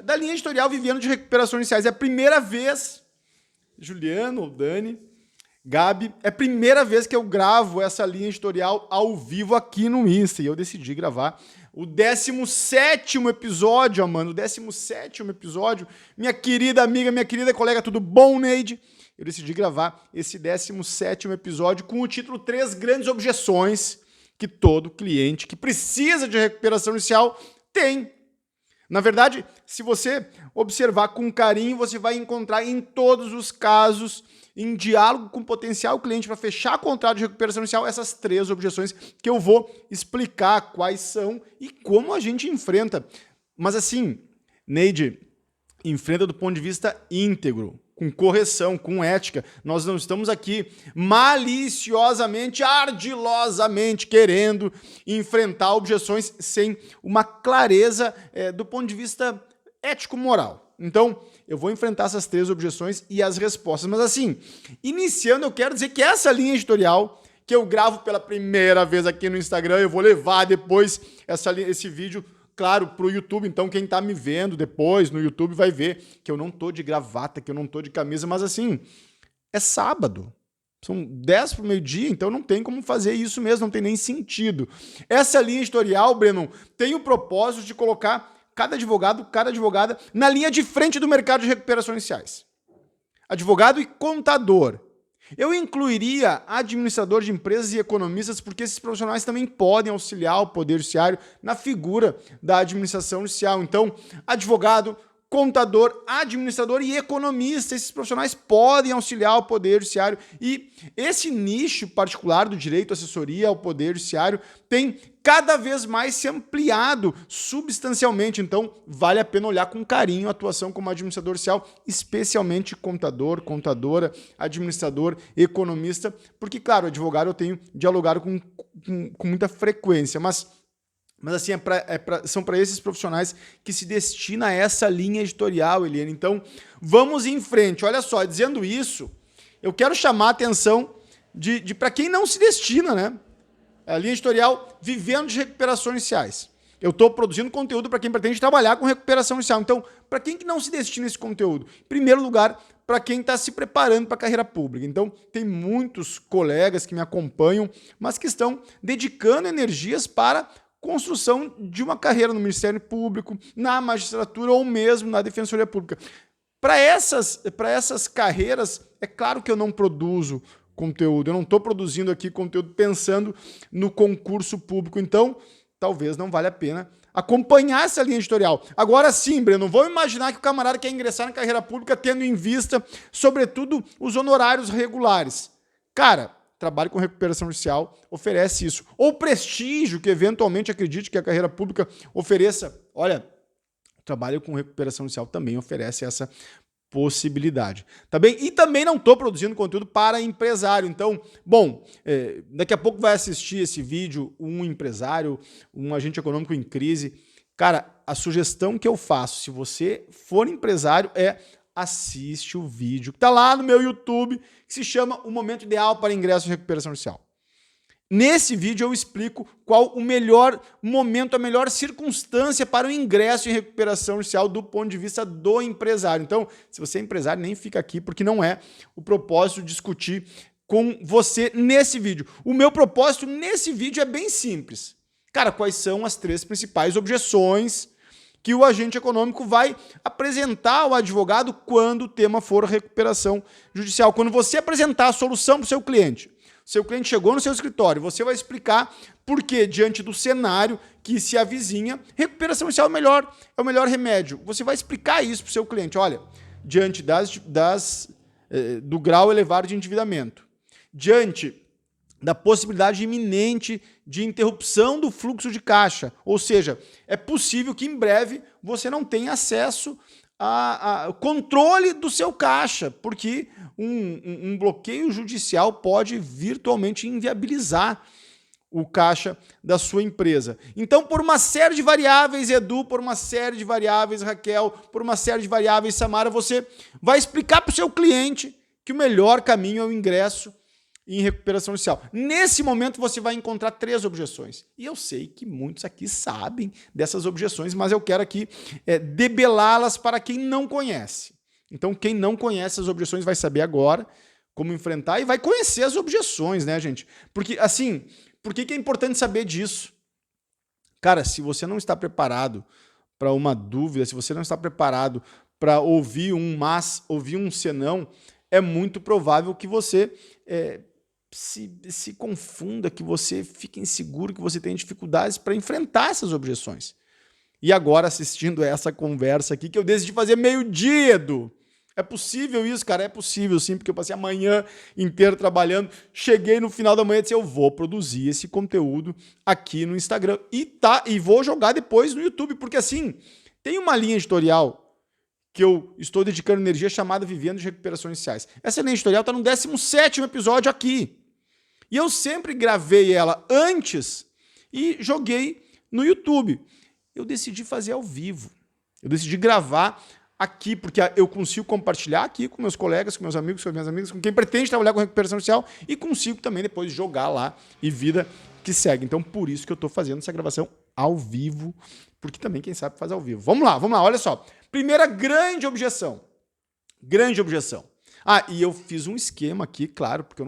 da linha editorial Vivendo de Recuperações Iniciais. É a primeira vez, Juliano ou Dani, Gabi, é a primeira vez que eu gravo essa linha editorial ao vivo aqui no Insta. E eu decidi gravar o 17º episódio, Amanda. O 17º episódio. Minha querida amiga, minha querida colega, tudo bom, Neide? Eu decidi gravar esse 17º episódio com o título 3 grandes objeções que todo cliente que precisa de recuperação inicial tem. Na verdade, se você observar com carinho, você vai encontrar em todos os casos, em diálogo com o potencial cliente para fechar contrato de recuperação inicial, essas 3 objeções que eu vou explicar quais são e como a gente enfrenta. Mas assim, Neide, enfrenta do ponto de vista íntegro, com correção, com ética. Nós não estamos aqui maliciosamente, ardilosamente querendo enfrentar objeções sem uma clareza do ponto de vista ético-moral. Então, eu vou enfrentar essas 3 objeções e as respostas. Mas assim, iniciando, eu quero dizer que essa linha editorial que eu gravo pela primeira vez aqui no Instagram, eu vou levar depois esse vídeo, claro, para o YouTube. Então, quem está me vendo depois no YouTube vai ver que eu não tô de gravata, que eu não tô de camisa, mas assim, é sábado. São 10 para o meio-dia, então não tem como fazer isso mesmo, não tem nem sentido. Essa linha editorial, Breno, tem o propósito de colocar cada advogado, cada advogada na linha de frente do mercado de recuperações iniciais. Advogado e contador. Eu incluiria administrador de empresas e economistas, porque esses profissionais também podem auxiliar o Poder Judiciário na figura da administração judicial. Então, advogado, contador, administrador e economista, esses profissionais podem auxiliar o Poder Judiciário. E esse nicho particular do direito à assessoria ao Poder Judiciário tem cada vez mais se ampliado substancialmente. Então, vale a pena olhar com carinho a atuação como administrador judicial, especialmente contador, contadora, administrador, economista, porque, claro, advogado eu tenho dialogado com muita frequência, mas assim, são para esses profissionais que se destina a essa linha editorial, Eliane. Então, vamos em frente. Olha só, dizendo isso, eu quero chamar a atenção de para quem não se destina, né? A linha editorial Vivendo de Recuperações Iniciais. Eu estou produzindo conteúdo para quem pretende trabalhar com recuperação inicial. Então, para quem que não se destina a esse conteúdo? Em primeiro lugar, para quem está se preparando para a carreira pública. Então, tem muitos colegas que me acompanham, mas que estão dedicando energias para construção de uma carreira no Ministério Público, na magistratura ou mesmo na Defensoria Pública. Para essas carreiras, é claro que eu não produzo conteúdo, eu não estou produzindo aqui conteúdo pensando no concurso público, então talvez não valha a pena acompanhar essa linha editorial. Agora sim, Breno, vamos imaginar que o camarada quer ingressar na carreira pública tendo em vista, sobretudo, os honorários regulares. Cara, trabalho com recuperação judicial oferece isso. Ou prestígio, que eventualmente acredite que a carreira pública ofereça. Olha, trabalho com recuperação judicial também oferece essa possibilidade. Tá bem? E também não estou produzindo conteúdo para empresário. Então, bom, daqui a pouco vai assistir esse vídeo um empresário, um agente econômico em crise. Cara, a sugestão que eu faço, se você for empresário, assiste o vídeo que está lá no meu YouTube, que se chama O Momento Ideal para Ingresso em Recuperação Judicial. Nesse vídeo eu explico qual o melhor momento, a melhor circunstância para o ingresso em recuperação judicial do ponto de vista do empresário. Então, se você é empresário, nem fica aqui, porque não é o propósito de discutir com você nesse vídeo. O meu propósito nesse vídeo é bem simples. Cara, quais são as 3 principais objeções que o agente econômico vai apresentar ao advogado quando o tema for recuperação judicial? Quando você apresentar a solução para o seu cliente chegou no seu escritório, você vai explicar por que, diante do cenário que se avizinha, recuperação judicial é o melhor remédio. Você vai explicar isso para o seu cliente. Olha, diante do grau elevado de endividamento, diante da possibilidade iminente de interrupção do fluxo de caixa, ou seja, é possível que em breve você não tenha acesso ao controle do seu caixa, porque um bloqueio judicial pode virtualmente inviabilizar o caixa da sua empresa. Então, por uma série de variáveis, Edu, por uma série de variáveis, Raquel, por uma série de variáveis, Samara, você vai explicar para o seu cliente que o melhor caminho é o ingresso em recuperação judicial. Nesse momento você vai encontrar 3 objeções. E eu sei que muitos aqui sabem dessas objeções, mas eu quero aqui debelá-las para quem não conhece. Então quem não conhece as objeções vai saber agora como enfrentar e vai conhecer as objeções, né, gente? Porque, assim, por que é importante saber disso? Cara, se você não está preparado para uma dúvida, se você não está preparado para ouvir um mas, ouvir um senão, é muito provável que você se confunda, que você fique inseguro, que você tenha dificuldades para enfrentar essas objeções. E agora, assistindo essa conversa aqui, que eu decidi fazer meio-dia, Edu. É possível isso, cara? É possível sim, porque eu passei a manhã inteira trabalhando, cheguei no final da manhã e disse, eu vou produzir esse conteúdo aqui no Instagram e vou jogar depois no YouTube, porque assim, tem uma linha editorial que eu estou dedicando energia chamada Vivendo de Recuperações Iniciais. Essa linha editorial está no 17º episódio aqui. E eu sempre gravei ela antes e joguei no YouTube. Eu decidi fazer ao vivo. Eu decidi gravar aqui, porque eu consigo compartilhar aqui com meus colegas, com meus amigos, com minhas amigas, com quem pretende trabalhar com recuperação inicial e consigo também depois jogar lá e vida que segue. Então, por isso que eu estou fazendo essa gravação ao vivo, porque também quem sabe faz ao vivo. Vamos lá, olha só. Primeira grande objeção. Grande objeção. Ah, e eu fiz um esquema aqui, claro, porque eu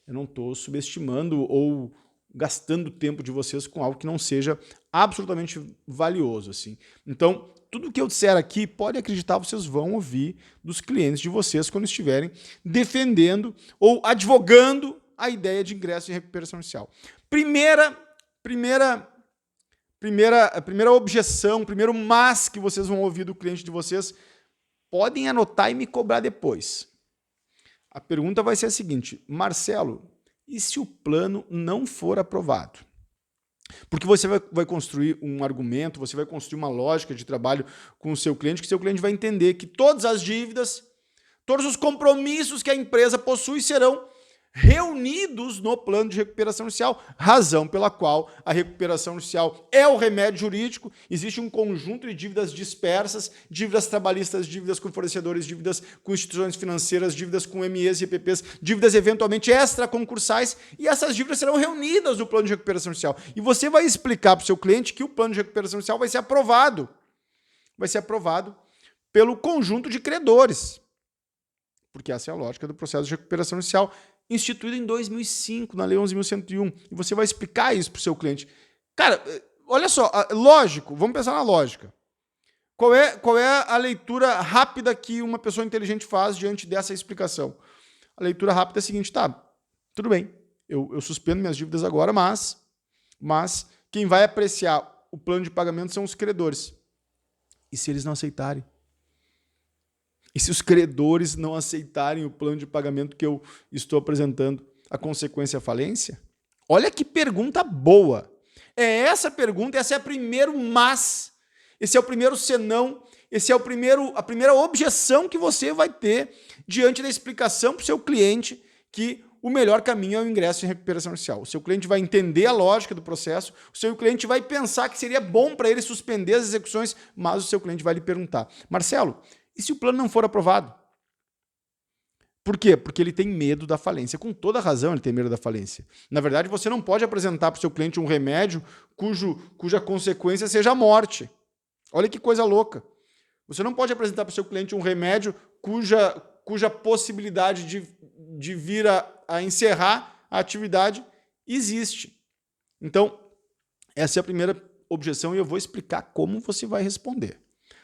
não tô subestimando ou gastando tempo de vocês com algo que não seja absolutamente valioso, assim. Então, tudo que eu disser aqui, pode acreditar, vocês vão ouvir dos clientes de vocês quando estiverem defendendo ou advogando a ideia de ingresso em recuperação inicial. Primeira objeção, primeiro mas que vocês vão ouvir do cliente de vocês, podem anotar e me cobrar depois. A pergunta vai ser a seguinte, Marcelo, e se o plano não for aprovado? Porque você vai construir um argumento, você vai construir uma lógica de trabalho com o seu cliente, que o seu cliente vai entender que todas as dívidas, todos os compromissos que a empresa possui serão reunidos no plano de recuperação inicial, razão pela qual a recuperação inicial é o remédio jurídico. Existe um conjunto de dívidas dispersas, dívidas trabalhistas, dívidas com fornecedores, dívidas com instituições financeiras, dívidas com MEs e EPPs, dívidas eventualmente extraconcursais, e essas dívidas serão reunidas no plano de recuperação inicial. E você vai explicar para o seu cliente que o plano de recuperação inicial vai ser aprovado. Vai ser aprovado pelo conjunto de credores. Porque essa é a lógica do processo de recuperação inicial, instituído em 2005, na Lei 11.101. E você vai explicar isso para o seu cliente. Cara, olha só, lógico, vamos pensar na lógica. Qual é a leitura rápida que uma pessoa inteligente faz diante dessa explicação? A leitura rápida é a seguinte, tá, tudo bem, eu suspendo minhas dívidas agora, mas quem vai apreciar o plano de pagamento são os credores. E se eles não aceitarem? E se os credores não aceitarem o plano de pagamento que eu estou apresentando, a consequência é a falência? Olha que pergunta boa. É essa pergunta, esse é o primeiro mas, esse é o primeiro senão, esse é a primeira objeção que você vai ter diante da explicação para o seu cliente que o melhor caminho é o ingresso em recuperação inicial. O seu cliente vai entender a lógica do processo, o seu cliente vai pensar que seria bom para ele suspender as execuções, mas o seu cliente vai lhe perguntar, Marcelo, e se o plano não for aprovado? Por quê? Porque ele tem medo da falência. Com toda razão ele tem medo da falência. Na verdade, você não pode apresentar para o seu cliente um remédio cuja consequência seja a morte. Olha que coisa louca. Você não pode apresentar para o seu cliente um remédio cuja possibilidade de vir a encerrar a atividade existe. Então, essa é a primeira objeção e eu vou explicar como você vai responder.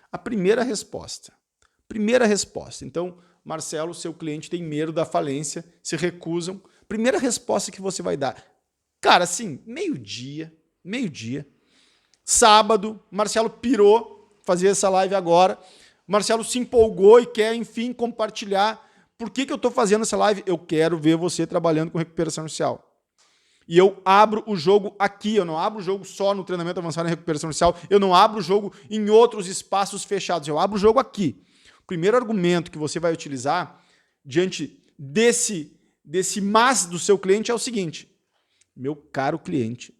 A primeira resposta. Então, Marcelo, seu cliente tem medo da falência, se recusam. Primeira resposta que você vai dar. Cara, assim, meio-dia, sábado, Marcelo pirou fazer essa live agora. Marcelo se empolgou e quer, enfim, compartilhar. Por que eu estou fazendo essa live? Eu quero ver você trabalhando com recuperação inicial. E eu abro o jogo aqui, eu não abro o jogo só no treinamento avançado em recuperação inicial, eu não abro o jogo em outros espaços fechados, eu abro o jogo aqui. O primeiro argumento que você vai utilizar diante desse mas do seu cliente é o seguinte, meu caro cliente,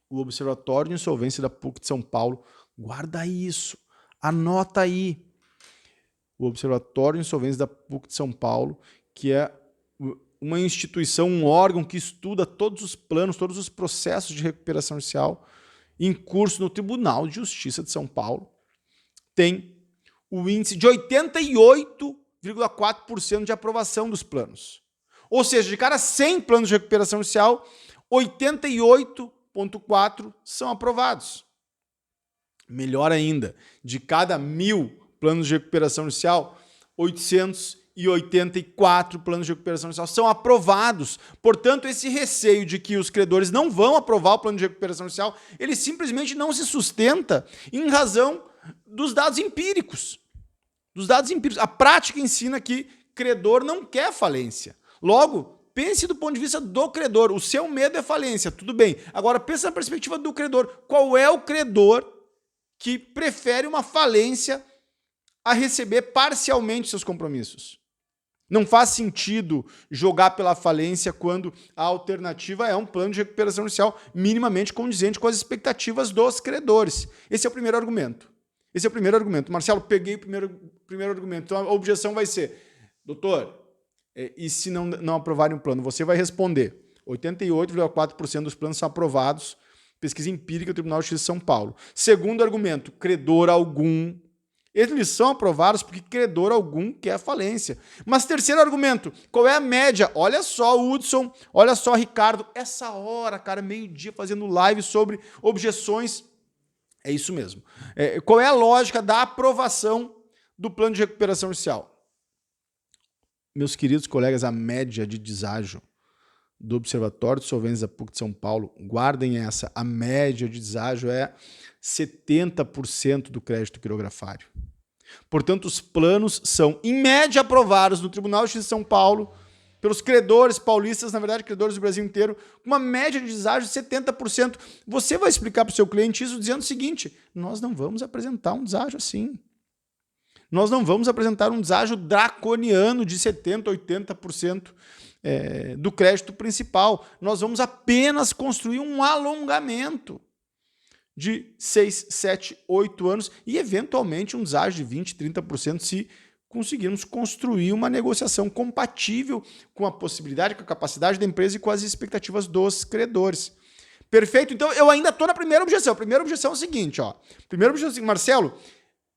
o Observatório de Insolvência da PUC de São Paulo, guarda isso, anota aí. O Observatório de Insolvência da PUC de São Paulo, que é uma instituição, um órgão que estuda todos os planos, todos os processos de recuperação judicial em curso no Tribunal de Justiça de São Paulo, tem o índice de 88,4% de aprovação dos planos. Ou seja, de cada 100 planos de recuperação judicial, 88,4% são aprovados. Melhor ainda, de cada 1.000 planos de recuperação judicial, 884 planos de recuperação judicial são aprovados. Portanto, esse receio de que os credores não vão aprovar o plano de recuperação judicial, ele simplesmente não se sustenta em razão dos dados empíricos. A prática ensina que credor não quer falência. Logo, pense do ponto de vista do credor. O seu medo é falência, tudo bem. Agora, pense na perspectiva do credor. Qual é o credor que prefere uma falência a receber parcialmente seus compromissos? Não faz sentido jogar pela falência quando a alternativa é um plano de recuperação judicial minimamente condizente com as expectativas dos credores. Esse é o primeiro argumento. Marcelo, peguei o primeiro argumento. Então a objeção vai ser, doutor, e se não aprovarem um plano? Você vai responder, 88,4% dos planos são aprovados, pesquisa empírica do Tribunal de Justiça de São Paulo. Segundo argumento, credor algum, eles são aprovados porque credor algum quer falência. Mas terceiro argumento, qual é a média? Olha só, Hudson, olha só, Ricardo, essa hora, cara, meio-dia fazendo live sobre objeções. É isso mesmo. Qual é a lógica da aprovação do plano de recuperação judicial? Meus queridos colegas, a média de deságio do Observatório de Solvência da PUC de São Paulo, guardem essa, a média de deságio é 70% do crédito quirografário. Portanto, os planos são, em média, aprovados no Tribunal de Justiça de São Paulo pelos credores paulistas, na verdade, credores do Brasil inteiro, uma média de deságio de 70%. Você vai explicar para o seu cliente isso dizendo o seguinte, nós não vamos apresentar um deságio assim. Nós não vamos apresentar um deságio draconiano de 70%, 80% do crédito principal. Nós vamos apenas construir um alongamento de 6, 7, 8 anos e, eventualmente, um deságio de 20%, 30% se conseguirmos construir uma negociação compatível com a possibilidade, com a capacidade da empresa e com as expectativas dos credores. Perfeito? Então, eu ainda estou na primeira objeção. A primeira objeção é o seguinte, ó. Primeira objeção é o seguinte, Marcelo,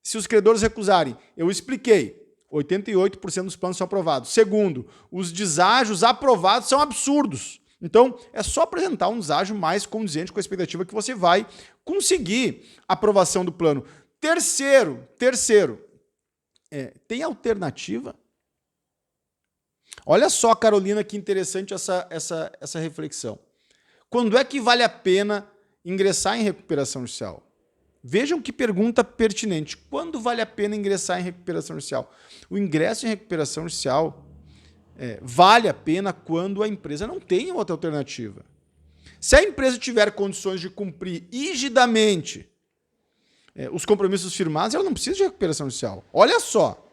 se os credores recusarem, eu expliquei, 88% dos planos são aprovados. Segundo, os deságios aprovados são absurdos. Então, é só apresentar um deságio mais condizente com a expectativa que você vai conseguir a aprovação do plano. Terceiro, tem alternativa? Olha só, Carolina, que interessante essa reflexão. Quando é que vale a pena ingressar em recuperação judicial? Vejam que pergunta pertinente. Quando vale a pena ingressar em recuperação judicial? O ingresso em recuperação judicial vale a pena quando a empresa não tem outra alternativa. Se a empresa tiver condições de cumprir rigidamente os compromissos firmados, ela não precisa de recuperação judicial. Olha só,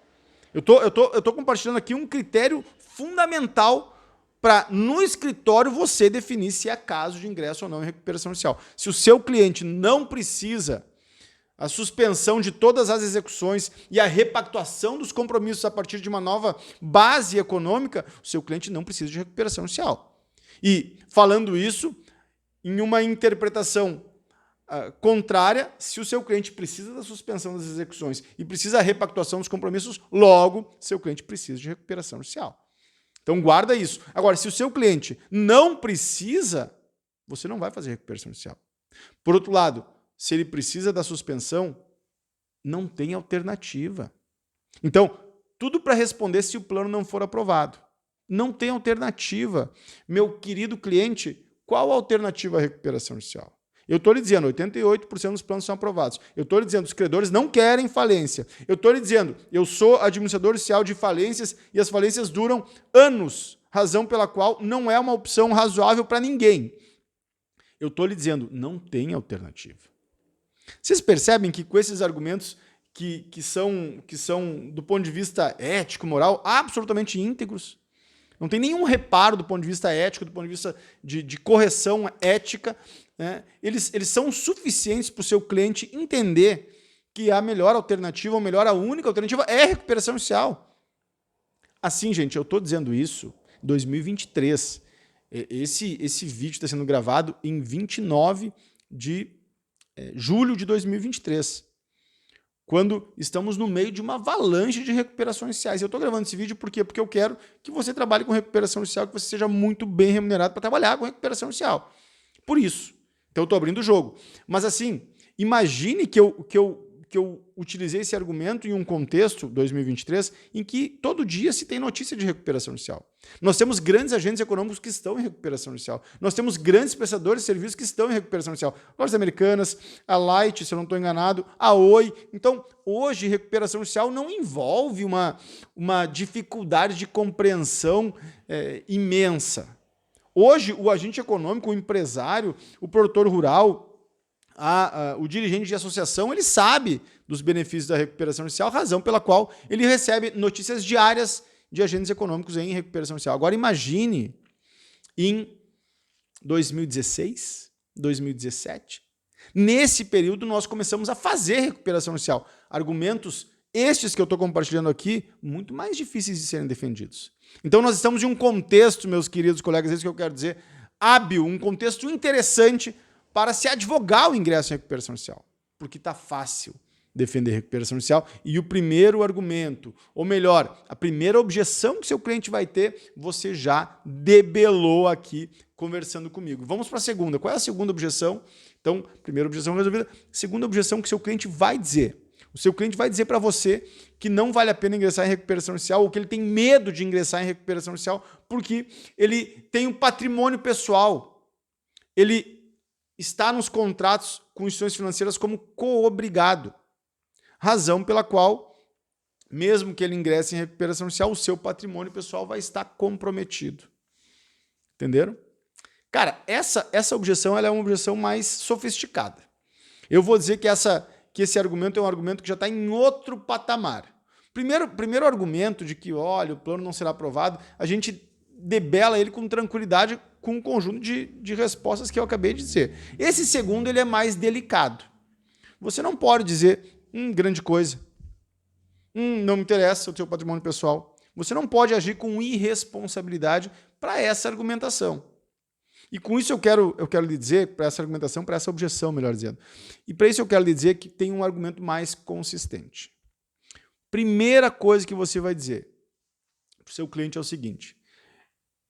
eu tô compartilhando aqui um critério fundamental para, no escritório, você definir se é caso de ingresso ou não em recuperação judicial. Se o seu cliente não precisa a suspensão de todas as execuções e a repactuação dos compromissos a partir de uma nova base econômica, o seu cliente não precisa de recuperação judicial. E, falando isso, em uma interpretação contrária, se o seu cliente precisa da suspensão das execuções e precisa da repactuação dos compromissos, logo, seu cliente precisa de recuperação judicial. Então, guarda isso. Agora, se o seu cliente não precisa, você não vai fazer recuperação judicial. Por outro lado, se ele precisa da suspensão, não tem alternativa. Então, tudo para responder se o plano não for aprovado. Não tem alternativa. Meu querido cliente, qual a alternativa à recuperação judicial? Eu estou lhe dizendo, 88% dos planos são aprovados. Eu estou lhe dizendo, os credores não querem falência. Eu estou lhe dizendo, eu sou administrador judicial de falências e as falências duram anos, razão pela qual não é uma opção razoável para ninguém. Eu estou lhe dizendo, não tem alternativa. Vocês percebem que com esses argumentos que são, do ponto de vista ético, moral, absolutamente íntegros, não tem nenhum reparo do ponto de vista ético, do ponto de vista de correção ética, né? Eles são suficientes para o seu cliente entender que a melhor alternativa, ou melhor, a única alternativa é a recuperação judicial. Assim, gente, eu estou dizendo isso 2023. Esse vídeo está sendo gravado em 29 de julho de 2023, quando estamos no meio de uma avalanche de recuperações judiciais. Eu estou gravando esse vídeo por quê? Porque eu quero que você trabalhe com recuperação judicial, que você seja muito bem remunerado para trabalhar com recuperação judicial. Por isso. Então eu estou abrindo o jogo. Mas assim, imagine que eu utilizei esse argumento em um contexto, 2023, em que todo dia se tem notícia de recuperação judicial. Nós temos grandes agentes econômicos que estão em recuperação judicial. Nós temos grandes prestadores de serviços que estão em recuperação judicial. Lojas Americanas, a Light, se eu não estou enganado, a Oi. Então, hoje, recuperação judicial não envolve uma dificuldade de compreensão imensa. Hoje, o agente econômico, o empresário, o produtor rural, o dirigente de associação, ele sabe dos benefícios da recuperação judicial, razão pela qual ele recebe notícias diárias de agentes econômicos em recuperação judicial. Agora imagine em 2016, 2017, nesse período nós começamos a fazer recuperação judicial. Argumentos estes que eu estou compartilhando aqui, muito mais difíceis de serem defendidos. Então nós estamos em um contexto, meus queridos colegas, é isso que eu quero dizer, hábil, um contexto interessante para se advogar o ingresso em recuperação judicial, porque está fácil defender recuperação judicial e o primeiro argumento, ou melhor, a primeira objeção que seu cliente vai ter, você já debelou aqui conversando comigo. Vamos para a segunda. Qual é a segunda objeção? Então, primeira objeção resolvida. Segunda objeção que seu cliente vai dizer. O seu cliente vai dizer para você que não vale a pena ingressar em recuperação judicial ou que ele tem medo de ingressar em recuperação judicial porque ele tem um patrimônio pessoal. Ele está nos contratos com instituições financeiras como coobrigado. Razão pela qual, mesmo que ele ingresse em recuperação judicial, o seu patrimônio pessoal vai estar comprometido. Entenderam? Cara, essa objeção ela é uma objeção mais sofisticada. Eu vou dizer que esse argumento é um argumento que já está em outro patamar. Primeiro argumento de que, olha, o plano não será aprovado, a gente debela ele com tranquilidade com um conjunto de respostas que eu acabei de dizer. Esse segundo ele é mais delicado. Você não pode dizer, grande coisa, não me interessa o seu patrimônio pessoal. Você não pode agir com irresponsabilidade para essa argumentação. E com isso eu quero lhe dizer, para essa argumentação, para essa objeção, melhor dizendo. E para isso eu quero lhe dizer que tem um argumento mais consistente. Primeira coisa que você vai dizer para o seu cliente é o seguinte: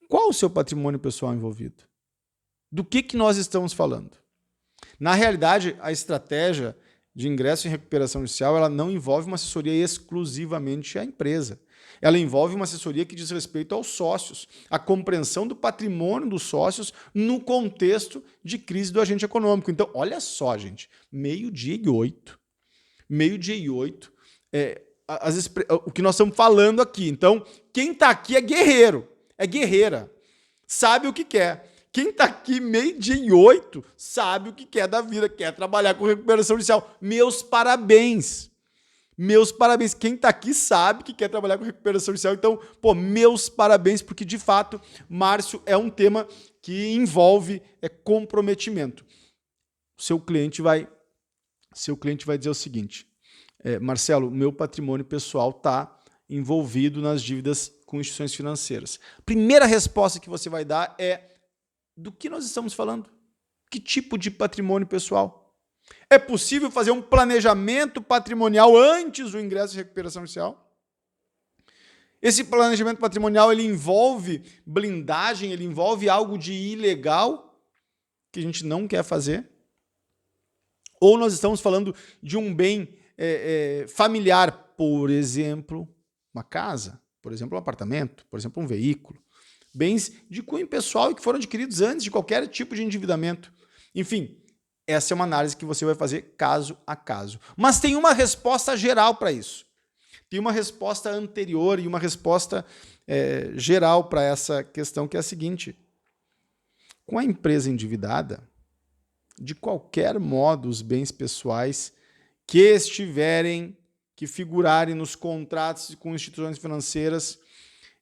qual o seu patrimônio pessoal envolvido? Do que nós estamos falando? Na realidade, a estratégia de ingresso em recuperação judicial ela não envolve uma assessoria exclusivamente à empresa. Ela envolve uma assessoria que diz respeito aos sócios, a compreensão do patrimônio dos sócios no contexto de crise do agente econômico. Então, olha só, gente, meio-dia e 8. O que nós estamos falando aqui. Então, quem está aqui é guerreiro, é guerreira, sabe o que quer. Quem está aqui 12:08 sabe o que quer da vida, quer trabalhar com recuperação judicial. Meus parabéns. Meus parabéns. Quem está aqui sabe que quer trabalhar com recuperação judicial. Então, meus parabéns, porque de fato, Márcio, é um tema que envolve comprometimento. O seu cliente vai dizer o seguinte: Marcelo, meu patrimônio pessoal está envolvido nas dívidas com instituições financeiras. Primeira resposta que você vai dar é: do que nós estamos falando? Que tipo de patrimônio pessoal? É possível fazer um planejamento patrimonial antes do ingresso em recuperação judicial? Esse planejamento patrimonial ele envolve blindagem, ele envolve algo de ilegal que a gente não quer fazer? Ou nós estamos falando de um bem familiar, por exemplo, uma casa, por exemplo, um apartamento, por exemplo, um veículo, bens de cunho pessoal e que foram adquiridos antes de qualquer tipo de endividamento. Enfim, essa é uma análise que você vai fazer caso a caso. Mas tem uma resposta geral para isso. Tem uma resposta anterior e uma resposta geral para essa questão, que é a seguinte: com a empresa endividada, de qualquer modo, os bens pessoais que figurarem nos contratos com instituições financeiras,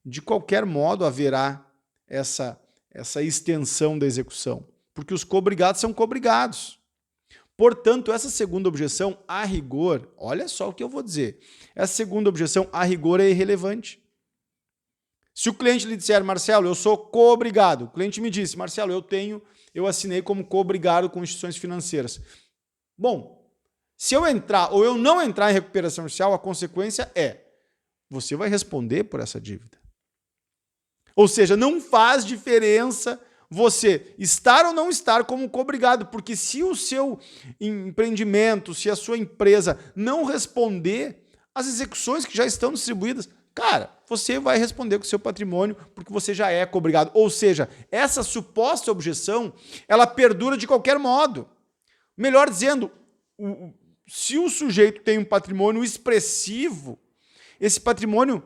de qualquer modo haverá essa extensão da execução, porque os cobrigados são cobrigados. Portanto, essa segunda objeção, a rigor, olha só o que eu vou dizer, essa segunda objeção, a rigor, é irrelevante. Se o cliente lhe disser, Marcelo, eu sou co-obrigado, o cliente me disse, Marcelo, eu assinei como co-obrigado com instituições financeiras. Bom, se eu entrar ou eu não entrar em recuperação judicial, a consequência é, você vai responder por essa dívida. Ou seja, não faz diferença você estar ou não estar como co-obrigado, porque se o seu empreendimento, se a sua empresa não responder às execuções que já estão distribuídas, cara, você vai responder com o seu patrimônio porque você já é co-obrigado. Ou seja, essa suposta objeção, ela perdura de qualquer modo. Melhor dizendo, se o sujeito tem um patrimônio expressivo, esse patrimônio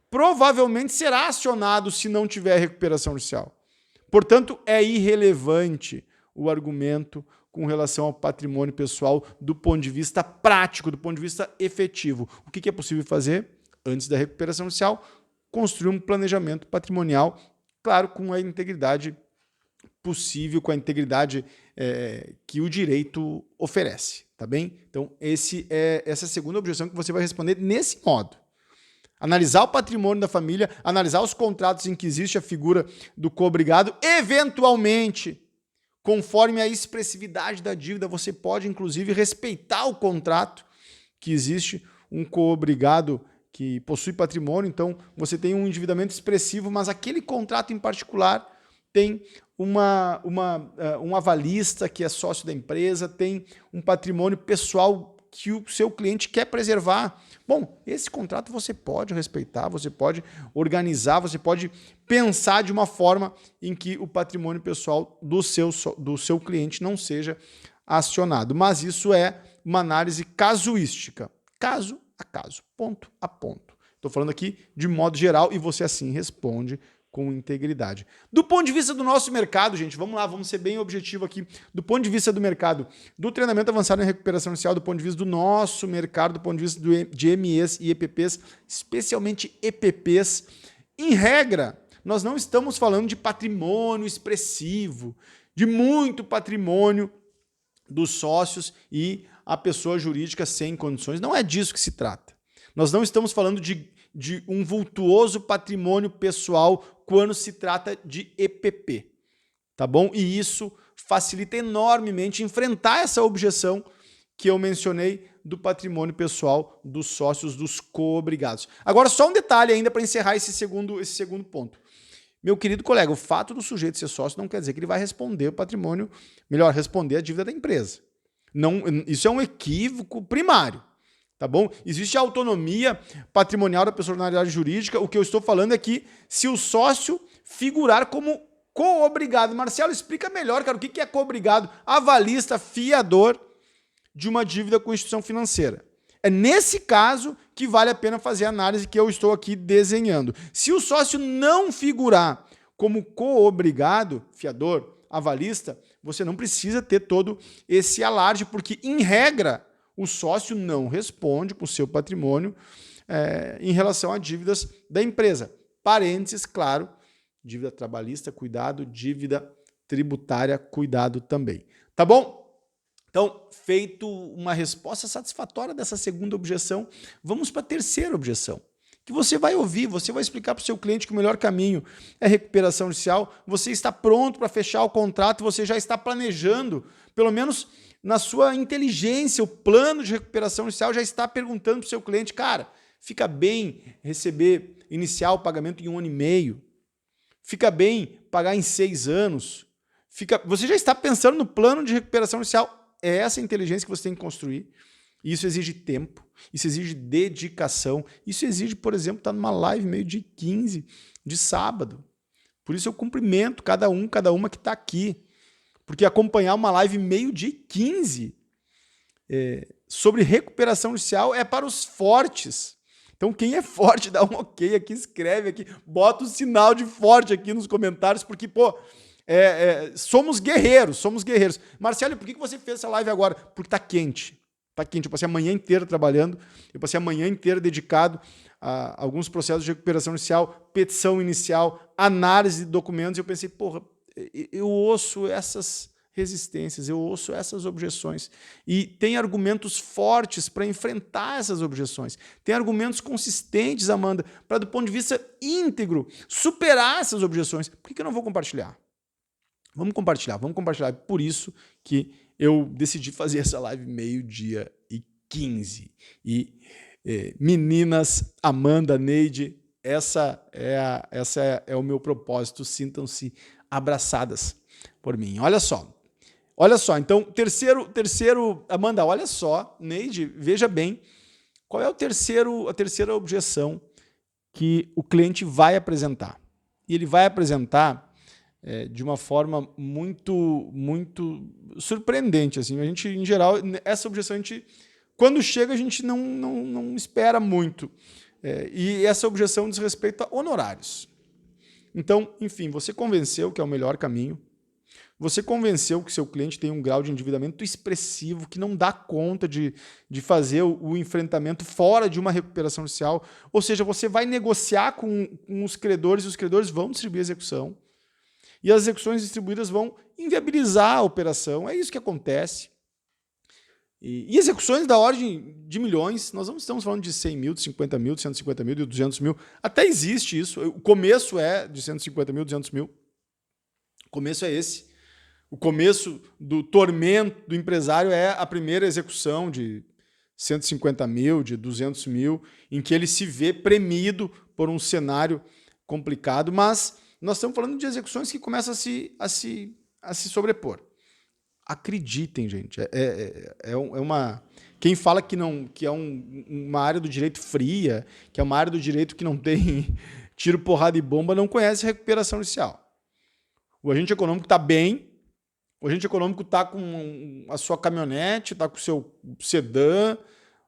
provavelmente será acionado se não tiver recuperação judicial. Portanto, é irrelevante o argumento com relação ao patrimônio pessoal do ponto de vista prático, do ponto de vista efetivo. O que é possível fazer? Antes da recuperação judicial, construir um planejamento patrimonial, claro, com a integridade possível, com a integridade que o direito oferece, tá bem? Então, essa é a segunda objeção que você vai responder nesse modo. Analisar o patrimônio da família, analisar os contratos em que existe a figura do co-obrigado, eventualmente, conforme a expressividade da dívida, você pode, inclusive, respeitar o contrato que existe, um co-obrigado que possui patrimônio, então você tem um endividamento expressivo, mas aquele contrato em particular tem um avalista que é sócio da empresa, tem um patrimônio pessoal que o seu cliente quer preservar. Bom, esse contrato você pode respeitar, você pode organizar, você pode pensar de uma forma em que o patrimônio pessoal do seu cliente não seja acionado. Mas isso é uma análise casuística, caso a caso, ponto a ponto. Estou falando aqui de modo geral e você assim responde com integridade. Do ponto de vista do nosso mercado, gente, vamos lá, vamos ser bem objetivo aqui. Do ponto de vista do mercado, do treinamento avançado em recuperação judicial, do ponto de vista do nosso mercado, do ponto de vista de MEs e EPPs, especialmente EPPs, em regra, nós não estamos falando de patrimônio expressivo, de muito patrimônio dos sócios e a pessoa jurídica sem condições. Não é disso que se trata. Nós não estamos falando de um vultuoso patrimônio pessoal quando se trata de EPP, tá bom? E isso facilita enormemente enfrentar essa objeção que eu mencionei do patrimônio pessoal dos sócios, dos co-obrigados. Agora, só um detalhe ainda para encerrar esse segundo ponto. Meu querido colega, o fato do sujeito ser sócio não quer dizer que ele vai responder o patrimônio, melhor, responder a dívida da empresa. Não, isso é um equívoco primário. Tá bom? Existe a autonomia patrimonial da personalidade jurídica. O que eu estou falando é que se o sócio figurar como co-obrigado. Marcelo, explica melhor, cara, o que é co-obrigado? Avalista, fiador de uma dívida com instituição financeira. É nesse caso que vale a pena fazer a análise que eu estou aqui desenhando. Se o sócio não figurar como co-obrigado, fiador, avalista, você não precisa ter todo esse alarde, porque, em regra, o sócio não responde com o seu patrimônio em relação a dívidas da empresa. Parênteses, claro, dívida trabalhista, cuidado, dívida tributária, cuidado também. Tá bom? Então, feito uma resposta satisfatória dessa segunda objeção, vamos para a terceira objeção, que você vai ouvir, você vai explicar para o seu cliente que o melhor caminho é recuperação judicial, você está pronto para fechar o contrato, você já está planejando, pelo menos na sua inteligência, o plano de recuperação judicial já está perguntando para o seu cliente, cara, fica bem receber iniciar o pagamento em 1 ano e meio, fica bem pagar em 6 anos, você já está pensando no plano de recuperação judicial. É essa inteligência que você tem que construir. Isso exige tempo, isso exige dedicação, isso exige, por exemplo, estar numa live meio-dia 15 de sábado. Por isso eu cumprimento cada uma que está aqui. Porque acompanhar uma live meio-dia 15 sobre recuperação judicial é para os fortes. Então, quem é forte, dá um ok aqui, escreve aqui, bota o sinal de forte aqui nos comentários, porque, pô, somos guerreiros, somos guerreiros. Marcelo, por que você fez essa live agora? Porque tá quente. Tá quente. Eu passei a manhã inteira trabalhando, eu passei a manhã inteira dedicado a alguns processos de recuperação judicial, petição inicial, análise de documentos, e eu pensei, porra, eu ouço resistências, eu ouço essas objeções. E tem argumentos fortes para enfrentar essas objeções. Tem argumentos consistentes, Amanda, para, do ponto de vista íntegro, superar essas objeções. Por que eu não vou compartilhar? Vamos compartilhar. Por isso que eu decidi fazer essa live 12h15. E meninas, Amanda, Neide, essa é o meu propósito. Sintam-se abraçadas por mim. Olha só, então, terceiro, Amanda, olha só, Neide, veja bem, qual é a terceira objeção que o cliente vai apresentar? E ele vai apresentar de uma forma muito surpreendente, assim. A gente, em geral, essa objeção, quando chega, a gente não espera muito. E essa objeção diz respeito a honorários. Então, enfim, você convenceu que é o melhor caminho, você convenceu que seu cliente tem um grau de endividamento expressivo, que não dá conta de fazer o enfrentamento fora de uma recuperação judicial, ou seja, você vai negociar com os credores, e os credores vão distribuir a execução, e as execuções distribuídas vão inviabilizar a operação, é isso que acontece. E execuções da ordem de milhões, nós não estamos falando de 100 mil, de 50 mil, de 150 mil, de 200 mil, até existe isso, o começo é de 150 mil, 200 mil, o começo é esse. O começo do tormento do empresário é a primeira execução de 150 mil, de 200 mil, em que ele se vê premido por um cenário complicado, mas nós estamos falando de execuções que começam a se sobrepor. Acreditem, gente, quem fala que é uma área do direito fria, que é uma área do direito que não tem tiro, porrada e bomba, não conhece recuperação judicial. O agente econômico está bem, o agente econômico está com a sua caminhonete, está com o seu sedã,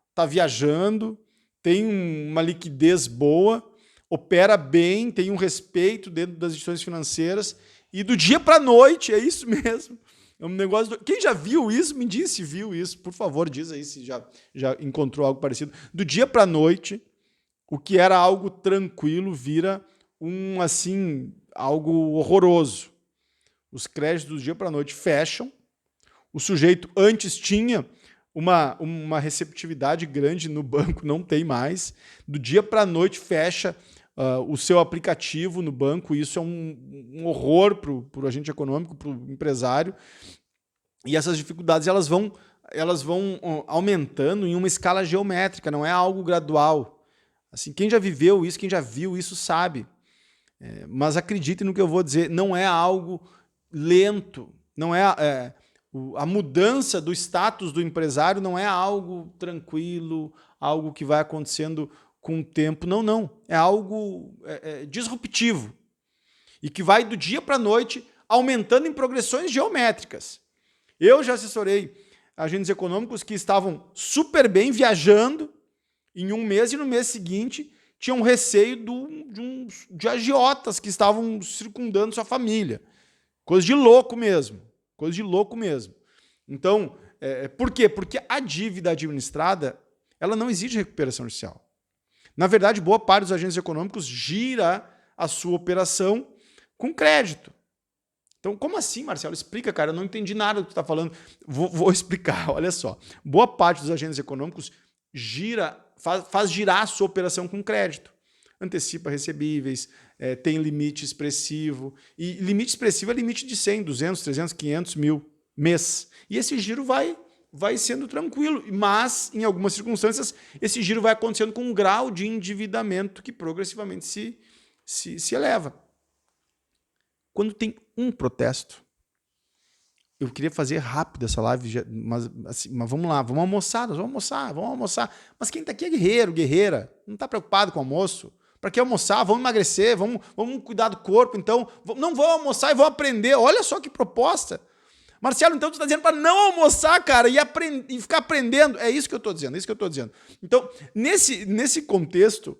está viajando, tem uma liquidez boa, opera bem, tem um respeito dentro das instituições financeiras, e do dia para a noite, é isso mesmo. É um negócio. Quem já viu isso, me diz se viu isso, por favor, diz aí se já encontrou algo parecido. Do dia para a noite, o que era algo tranquilo vira algo horroroso. Os créditos do dia para a noite fecham. O sujeito antes tinha uma receptividade grande no banco, não tem mais. Do dia para a noite fecha o seu aplicativo no banco. Isso é um horror para o agente econômico, para o empresário. E essas dificuldades elas vão aumentando em uma escala geométrica, não é algo gradual. Assim, quem já viveu isso, quem já viu isso sabe. Mas acreditem no que eu vou dizer, não é algo lento, não é a mudança do status do empresário não é algo tranquilo, algo que vai acontecendo com o tempo, não. É algo disruptivo e que vai do dia para a noite aumentando em progressões geométricas. Eu já assessorei agentes econômicos que estavam super bem viajando em um mês e no mês seguinte tinham receio de agiotas que estavam circundando sua família. Coisa de louco mesmo. Então, por quê? Porque a dívida administrada ela não exige recuperação judicial. Na verdade, boa parte dos agentes econômicos gira a sua operação com crédito. Então, como assim, Marcelo? Explica, cara, eu não entendi nada do que tu está falando. Vou explicar, olha só. Boa parte dos agentes econômicos faz girar a sua operação com crédito. Antecipa recebíveis, tem limite expressivo. E limite expressivo é limite de 100, 200, 300, 500 mil mês. E esse giro vai sendo tranquilo, mas, em algumas circunstâncias, esse giro vai acontecendo com um grau de endividamento que progressivamente se eleva. Quando tem um protesto, eu queria fazer rápido essa live, mas vamos lá, vamos almoçar. Mas quem está aqui é guerreiro, guerreira, não está preocupado com o almoço. Para que almoçar? Vamos emagrecer, vamos cuidar do corpo, então não vou almoçar e vou aprender. Olha só que proposta. Marcelo, então tu está dizendo para não almoçar, cara, e ficar aprendendo. É isso que eu estou dizendo, Então, nesse contexto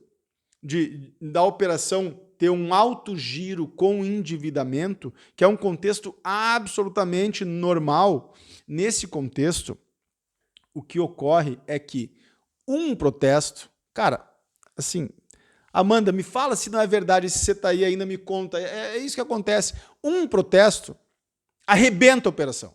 da operação ter um alto giro com endividamento, que é um contexto absolutamente normal, nesse contexto, o que ocorre é que um protesto, cara, assim, Amanda, me fala se não é verdade, se você está aí ainda me conta, é isso que acontece. Um protesto arrebenta a operação,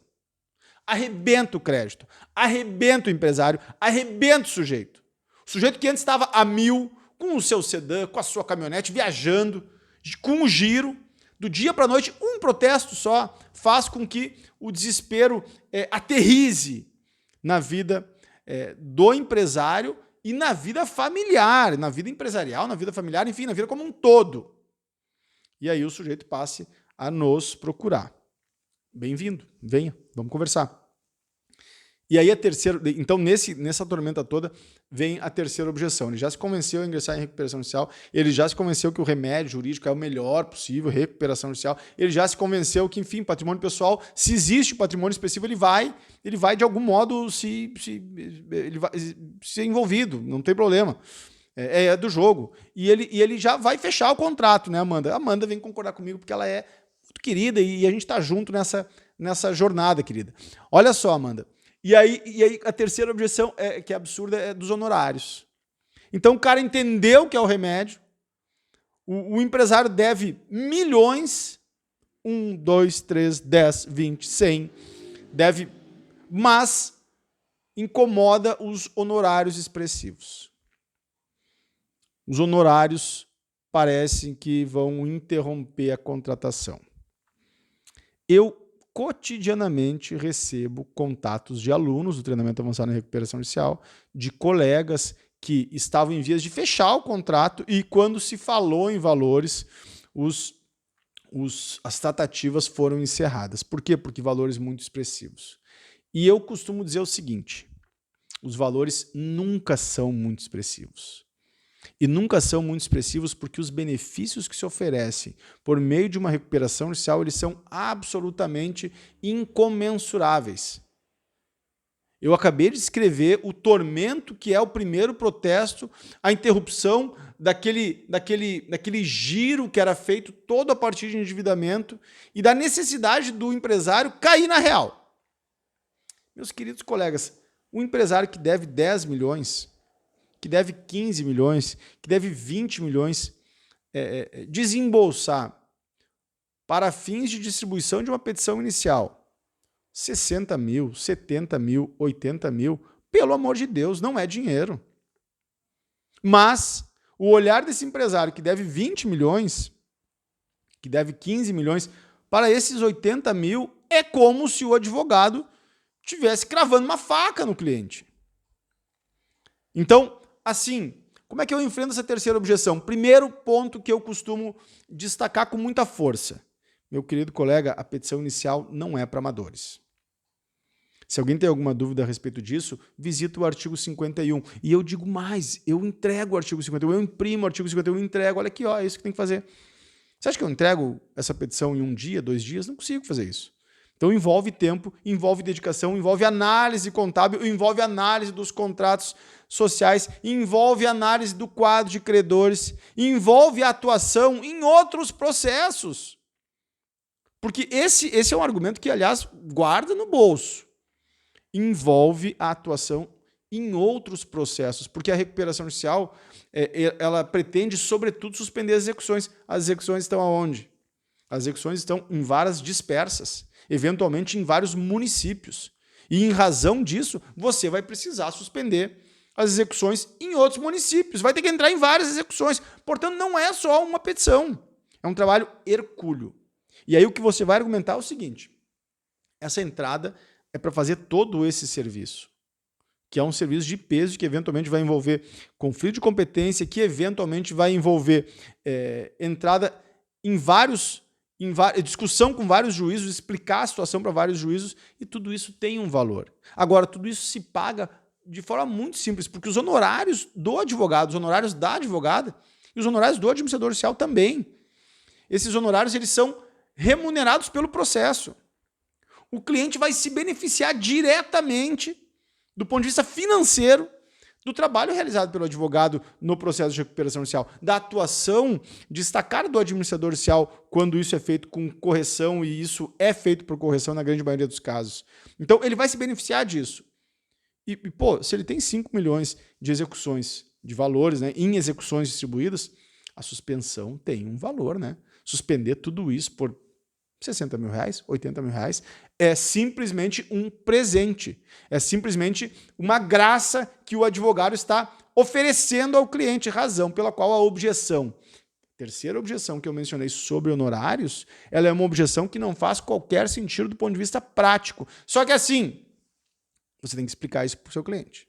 arrebenta o crédito, arrebenta o empresário, arrebenta o sujeito. O sujeito que antes estava a 1000, com o seu sedã, com a sua caminhonete, viajando, com um giro, do dia para a noite, um protesto só faz com que o desespero aterrize na vida do empresário e na vida familiar, na vida empresarial, na vida familiar, enfim, na vida como um todo. E aí o sujeito passe a nos procurar. Bem-vindo, venha, vamos conversar. E aí a terceira, então nessa tormenta toda vem a terceira objeção. Ele já se convenceu a ingressar em recuperação judicial, ele já se convenceu que o remédio jurídico é o melhor possível, recuperação judicial, ele já se convenceu que, enfim, patrimônio pessoal, se existe patrimônio específico, ele vai de algum modo se ser envolvido, não tem problema. É do jogo. E ele já vai fechar o contrato, né, Amanda? A Amanda vem concordar comigo porque ela é muito querida e a gente está junto nessa jornada, querida. Olha só, Amanda. E aí a terceira objeção, que é absurda, é dos honorários. Então o cara entendeu que é o remédio, o empresário deve milhões, 1, 2, 3, 10, 20, 100, deve, mas incomoda os honorários expressivos. Os honorários parecem que vão interromper a contratação. Eu cotidianamente recebo contatos de alunos do treinamento avançado em recuperação judicial, de colegas que estavam em vias de fechar o contrato e quando se falou em valores, as tratativas foram encerradas. Por quê? Porque valores muito expressivos. E eu costumo dizer o seguinte, os valores nunca são muito expressivos. E nunca são muito expressivos porque os benefícios que se oferecem por meio de uma recuperação judicial, eles são absolutamente incomensuráveis. Eu acabei de escrever o tormento que é o primeiro protesto, a interrupção daquele giro que era feito todo a partir de endividamento e da necessidade do empresário cair na real. Meus queridos colegas, o empresário que deve 10 milhões, que deve 15 milhões, que deve 20 milhões, desembolsar para fins de distribuição de uma petição inicial, 60 mil, 70 mil, 80 mil, pelo amor de Deus, não é dinheiro. Mas o olhar desse empresário que deve 20 milhões, que deve 15 milhões, para esses 80 mil, é como se o advogado estivesse cravando uma faca no cliente. Então, assim, como é que eu enfrento essa terceira objeção? Primeiro ponto que eu costumo destacar com muita força. Meu querido colega, a petição inicial não é para amadores. Se alguém tem alguma dúvida a respeito disso, visita o artigo 51. E eu digo mais, eu entrego o artigo 51, eu imprimo o artigo 51 e entrego. Olha aqui, ó, é isso que tem que fazer. Você acha que eu entrego essa petição em 1 dia, 2 dias? Não consigo fazer isso. Então envolve tempo, envolve dedicação, envolve análise contábil, envolve análise dos contratos sociais, envolve análise do quadro de credores, envolve atuação em outros processos. Porque esse é um argumento que, aliás, guarda no bolso. Envolve a atuação em outros processos, porque a recuperação judicial ela pretende, sobretudo, suspender as execuções. As execuções estão aonde? As execuções estão em varas dispersas, eventualmente em vários municípios. E, em razão disso, você vai precisar suspender as execuções em outros municípios. Vai ter que entrar em várias execuções. Portanto, não é só uma petição. É um trabalho hercúleo. E aí o que você vai argumentar é o seguinte. Essa entrada é para fazer todo esse serviço, que é um serviço de peso que eventualmente vai envolver conflito de competência, que eventualmente vai envolver entrada em discussão com vários juízos, explicar a situação para vários juízos, e tudo isso tem um valor. Agora, tudo isso se paga de forma muito simples, porque os honorários do advogado, os honorários da advogada e os honorários do administrador judicial também. Esses honorários eles são remunerados pelo processo. O cliente vai se beneficiar diretamente, do ponto de vista financeiro, do trabalho realizado pelo advogado no processo de recuperação judicial, da atuação destacada do administrador judicial quando isso é feito com correção, e isso é feito por correção na grande maioria dos casos. Então, ele vai se beneficiar disso. E pô, se ele tem 5 milhões de execuções, de valores, né, em execuções distribuídas, a suspensão tem um valor, né? Suspender tudo isso por 60 mil reais, 80 mil reais, é simplesmente um presente. É simplesmente uma graça que o advogado está oferecendo ao cliente, razão pela qual a objeção. Terceira objeção que eu mencionei sobre honorários, ela é uma objeção que não faz qualquer sentido do ponto de vista prático. Só que assim, você tem que explicar isso para o seu cliente.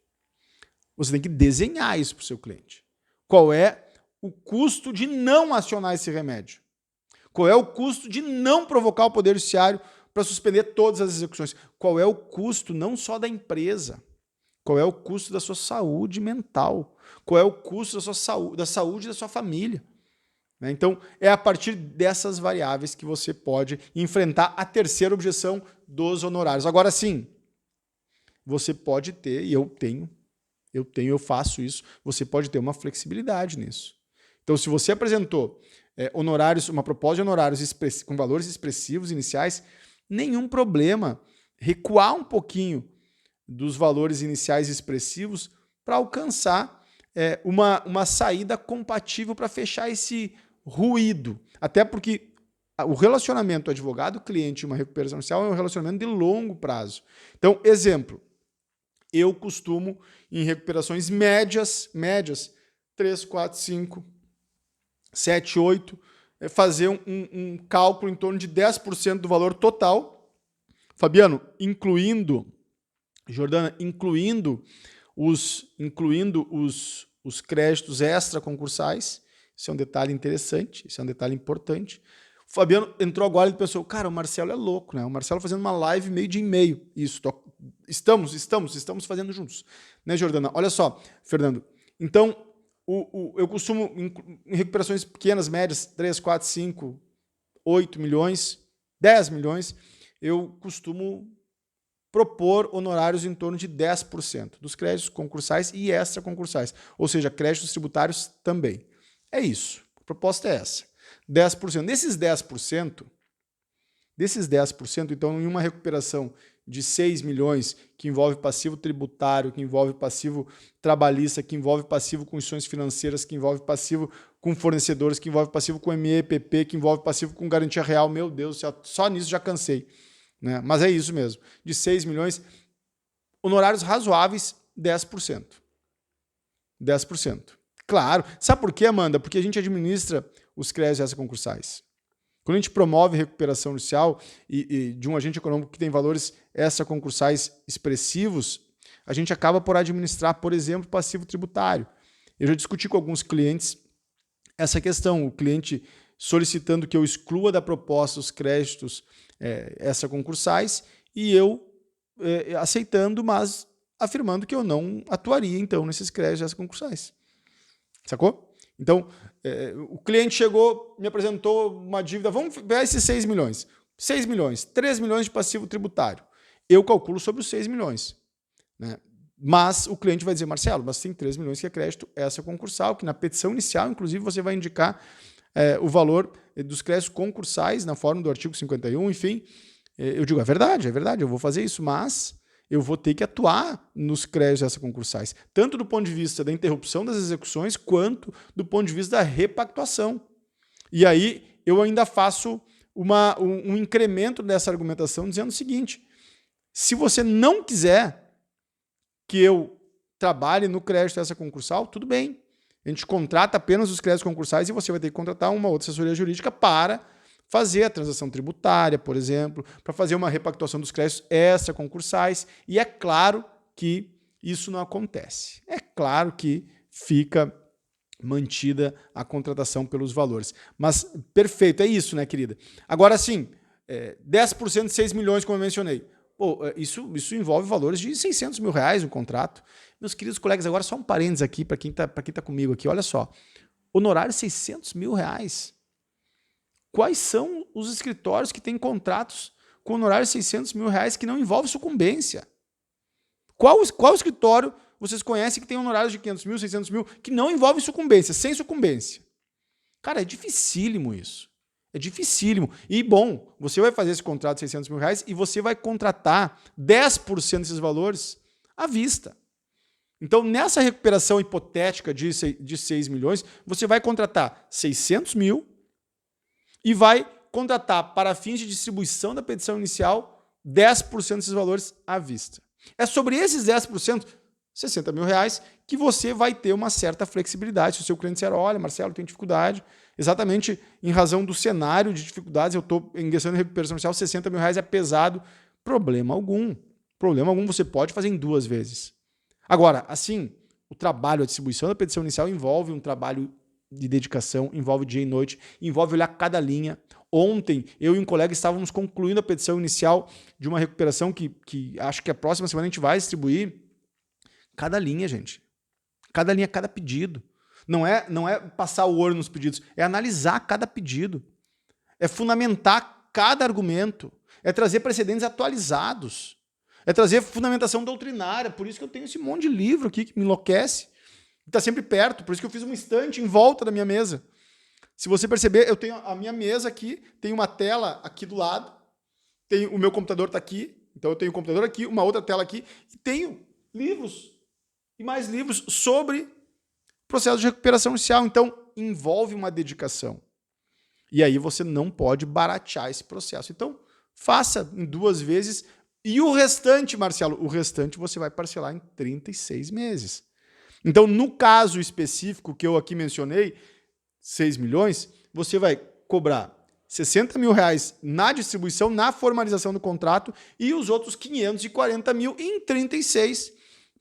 Você tem que desenhar isso para o seu cliente. Qual é o custo de não acionar esse remédio? Qual é o custo de não provocar o Poder Judiciário para suspender todas as execuções? Qual é o custo não só da empresa? Qual é o custo da sua saúde mental? Qual é o custo da saúde da sua família? Então, é a partir dessas variáveis que você pode enfrentar a terceira objeção dos honorários. Agora sim, você pode ter, e eu faço isso, você pode ter uma flexibilidade nisso. Então, se você apresentou honorários, uma proposta de honorários com valores expressivos iniciais, nenhum problema recuar um pouquinho dos valores iniciais expressivos para alcançar uma saída compatível para fechar esse ruído. Até porque o relacionamento advogado-cliente e uma recuperação judicial é um relacionamento de longo prazo. Então, exemplo, eu costumo, em recuperações médias, 3, 4, 5, 7, 8, fazer um cálculo em torno de 10% do valor total. Fabiano, Jordana, incluindo os créditos extraconcursais. Isso é um detalhe interessante, isso é um detalhe importante. O Fabiano entrou agora e pensou, cara, o Marcelo é louco, né? O Marcelo fazendo uma live meio dia e meio. Isso, estamos fazendo juntos. Né, Jordana? Olha só, Fernando. Então, eu costumo, em recuperações pequenas, médias, 3, 4, 5, 8 milhões, 10 milhões, eu costumo propor honorários em torno de 10% dos créditos concursais e extraconcursais, ou seja, créditos tributários também. É isso. A proposta é essa. 10%. Desses 10%, então, em uma recuperação de 6 milhões, que envolve passivo tributário, que envolve passivo trabalhista, que envolve passivo com instituições financeiras, que envolve passivo com fornecedores, que envolve passivo com MEPP, que envolve passivo com garantia real, meu Deus, só nisso já cansei. Né? Mas é isso mesmo. De 6 milhões, honorários razoáveis, 10%. 10%. Claro. Sabe por quê, Amanda? Porque a gente administra os créditos extraconcursais. Quando a gente promove recuperação judicial e de um agente econômico que tem valores extraconcursais expressivos, a gente acaba por administrar, por exemplo, passivo tributário. Eu já discuti com alguns clientes essa questão, o cliente solicitando que eu exclua da proposta os créditos extraconcursais e eu aceitando, mas afirmando que eu não atuaria, então, nesses créditos extraconcursais. Sacou? Então, o cliente chegou, me apresentou uma dívida, vamos pegar esses 6 milhões. 6 milhões, 3 milhões de passivo tributário. Eu calculo sobre os 6 milhões. Né? Mas o cliente vai dizer, Marcelo, mas tem 3 milhões que é crédito extraconcursal, que na petição inicial, inclusive, você vai indicar o valor dos créditos concursais na forma do artigo 51, enfim. Eu digo, é verdade, eu vou fazer isso, mas eu vou ter que atuar nos créditos extraconcursais, tanto do ponto de vista da interrupção das execuções, quanto do ponto de vista da repactuação. E aí eu ainda faço um incremento dessa argumentação dizendo o seguinte, se você não quiser que eu trabalhe no crédito extraconcursal, tudo bem. A gente contrata apenas os créditos concursais e você vai ter que contratar uma outra assessoria jurídica para fazer a transação tributária, por exemplo, para fazer uma repactuação dos créditos extraconcursais. E é claro que isso não acontece. É claro que fica mantida a contratação pelos valores. Mas, perfeito, é isso, né, querida? Agora, sim, 10% de 6 milhões, como eu mencionei. Pô, isso envolve valores de 600 mil reais no contrato. Meus queridos colegas, agora só um parênteses aqui para quem tá comigo aqui. Olha só, honorário 600 mil reais. Quais são os escritórios que têm contratos com honorário de 600 mil reais que não envolve sucumbência? Qual escritório vocês conhecem que tem honorários de 500 mil, 600 mil, que não envolve sucumbência, sem sucumbência? Cara, é dificílimo isso. É dificílimo. E, bom, você vai fazer esse contrato de 600 mil reais e você vai contratar 10% desses valores à vista. Então, nessa recuperação hipotética de 6 milhões, você vai contratar 600 mil e vai contratar para fins de distribuição da petição inicial 10% desses valores à vista. É sobre esses 10%, R$60 mil, que você vai ter uma certa flexibilidade. Se o seu cliente disser, olha, Marcelo, eu tenho dificuldade, exatamente em razão do cenário de dificuldades, eu estou ingressando em recuperação inicial, R$60 mil é pesado, problema algum. Problema algum, você pode fazer em 2 vezes. Agora, assim, o trabalho, a distribuição da petição inicial envolve um trabalho de dedicação, envolve dia e noite, envolve olhar cada linha. Ontem, eu e um colega estávamos concluindo a petição inicial de uma recuperação que acho que a próxima semana a gente vai distribuir. Cada linha, gente. Cada linha, cada pedido. Não é passar o olho nos pedidos, é analisar cada pedido. É fundamentar cada argumento. É trazer precedentes atualizados. É trazer fundamentação doutrinária. Por isso que eu tenho esse monte de livro aqui que me enlouquece. Está sempre perto. Por isso que eu fiz uma estante em volta da minha mesa. Se você perceber, eu tenho a minha mesa aqui, tem uma tela aqui do lado, o meu computador está aqui, então eu tenho um computador aqui, uma outra tela aqui, e tenho livros e mais livros sobre processo de recuperação inicial. Então, envolve uma dedicação. E aí você não pode baratear esse processo. Então, faça em 2 vezes. E o restante, Marcelo, o restante você vai parcelar em 36 meses. Então, no caso específico que eu aqui mencionei, 6 milhões, você vai cobrar R$60 mil na distribuição, na formalização do contrato e os outros 540 mil em 36